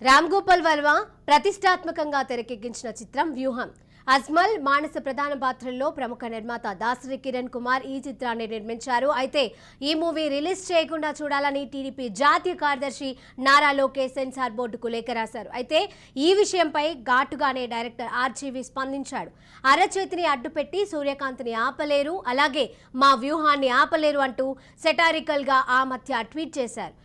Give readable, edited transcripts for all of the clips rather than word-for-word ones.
రామ్ గోపాల్ వర్మ ప్రతిష్టాత్మకంగా తెరకెక్కించిన చిత్రం వ్యూహం. అజ్మల్, మానస ప్రధాన పాత్రల్లో ప్రముఖ నిర్మాత దాసరి కిరణ్ కుమార్ ఈ చిత్రాన్ని నిర్మించారు. అయితే ఈ మూవీ రిలీజ్ చేయకుండా చూడాలని టీడీపీ జాతీయ కార్యదర్శి నారా లోకేష్ సెన్సార్ బోర్డుకు లేఖ రాశారు. అయితే ఈ విషయంపై ఘాటుగానే డైరెక్టర్ ఆర్జీవి స్పందించాడు. అరచేతిని అడ్డుపెట్టి సూర్యకాంత్ని ఆపలేరు, అలాగే మా వ్యూహాన్ని ఆపలేరు అంటూ సెటారికల్ గా ఆ మధ్య ట్వీట్ చేశారు.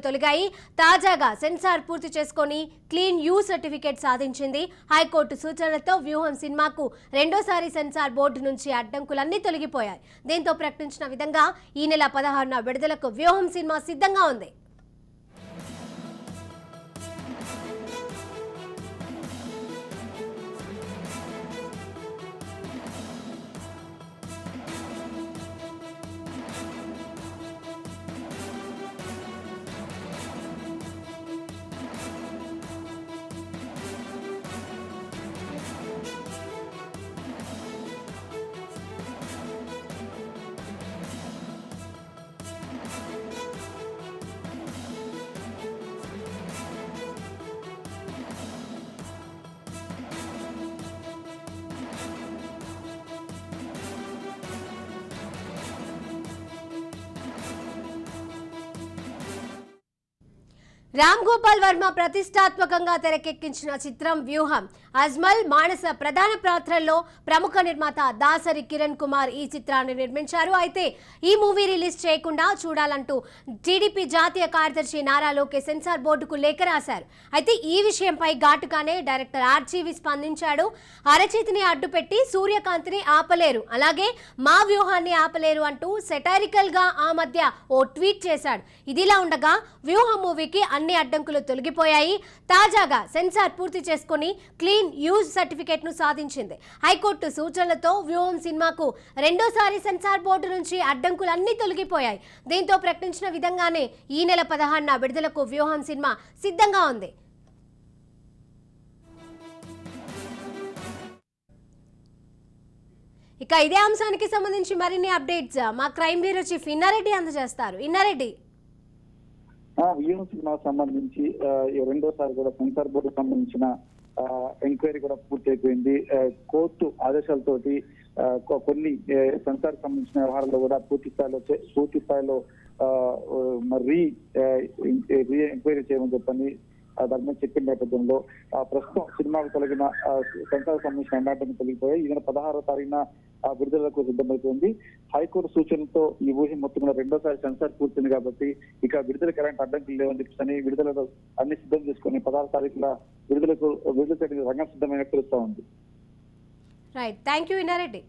తొలగాయి. తాజాగా సెన్సార్ పూర్తి చేసుకుని క్లీన్ యూ సర్టిఫికేట్ సాధించింది. హైకోర్టు సూచనలతో వ్యూహం సినిమాకు రెండోసారి సెన్సార్ బోర్డు నుంచి అడ్డంకులన్నీ తొలగిపోయాయి. దీంతో ప్రకటించిన విధంగా ఈ నెల 16న విడుదలకు వ్యూహం సినిమా సిద్ధంగా ఉంది. రామ్ గోపాల్ వర్మ ప్రతిష్టాత్మకంగా తెరకెక్కించిన చిత్రం వ్యూహం. అజ్మల్, మానస ప్రధాన పాత్రల్లో ప్రముఖ నిర్మాత దాసరి కిరణ్ కుమార్ ఈ చిత్రాన్ని నిర్మించారు. అయితే ఈ మూవీ రిలీజ్ చేయకుండా చూడాలంటూ టీడీపీ జాతీయ కార్యదర్శి నారా లోకేష్ సెన్సార్ బోర్డుకు లేఖ రాశారు. అయితే ఈ విషయంపై ఘాటుగానే డైరెక్టర్ ఆర్జీవి స్పందించాడు. అరచేతిని అడ్డుపెట్టి సూర్యకాంత్ని ఆపలేరు, అలాగే మా వ్యూహాన్ని ఆపలేరు అంటూ సెటారికల్ గా ఆ మధ్య ఓ ట్వీట్ చేశాడు. ఇదిలా ఉండగా వ్యూహం మూవీకి అన్ని అడ్డంకులు తొలగిపోయాయి. తాజాగా సెన్సార్ పూర్తి చేసుకుని క్లీన్ యూజ్ సర్టిఫికేట్ ను సాధించింది. హైకోర్టు సూచనలతో వ్యూహం సినిమాకు రెండోసారి సెన్సార్ బోర్డు నుంచి అడ్డంకులు అన్ని తొలగిపోయాయి. దీంతో ప్రకటించిన విధంగానే ఈ నెల 16న విడుదలకు వ్యూహం సినిమా సిద్ధంగా ఉంది. ఇక ఇదే అంశానికి సంబంధించి మరిన్ని అప్డేట్స్ మా క్రైమ్ బ్యూరో చీఫ్ ఇన్నారెడ్డి అందజేస్తారు. ఇన్నారెడ్డి, వ్యూహం సినిమాకు సంబంధించి రెండోసారి కూడా సెన్సార్ బోర్డు సంబంధించిన ఎంక్వైరీ కూడా పూర్తి అయిపోయింది. కోర్టు ఆదేశాలతోటి కొన్ని సెన్సార్ సంబంధించిన వ్యవహారాల్లో కూడా పూర్తి స్థాయిలో రీ ఎంక్వైరీ చేయమని చెప్పని దాని మీద చెప్పిన నేపథ్యంలో ప్రస్తుతం సినిమాకు కలిగిన సెన్సార్ సంబంధించిన ఎండాటం తొలగిపోయాయి. ఈ నెల 16వ తారీఖున విడుదలకు సిద్ధమైపోయింది. హైకోర్టు సూచనలతో ఈ ఊహి మొత్తం రెండోసారి సెన్సార్ పూర్తింది కాబట్టి ఇక విడుదలకు ఎలాంటి అడ్డంకులు లేవని చెప్పని విడుదలలో అన్ని సిద్ధం చేసుకుని 16వ తారీఖున విడుదల చేయడానికి రంగం సిద్ధమైనట్టు తెలుస్తా ఉంది. Right, thank you Inna Reddy.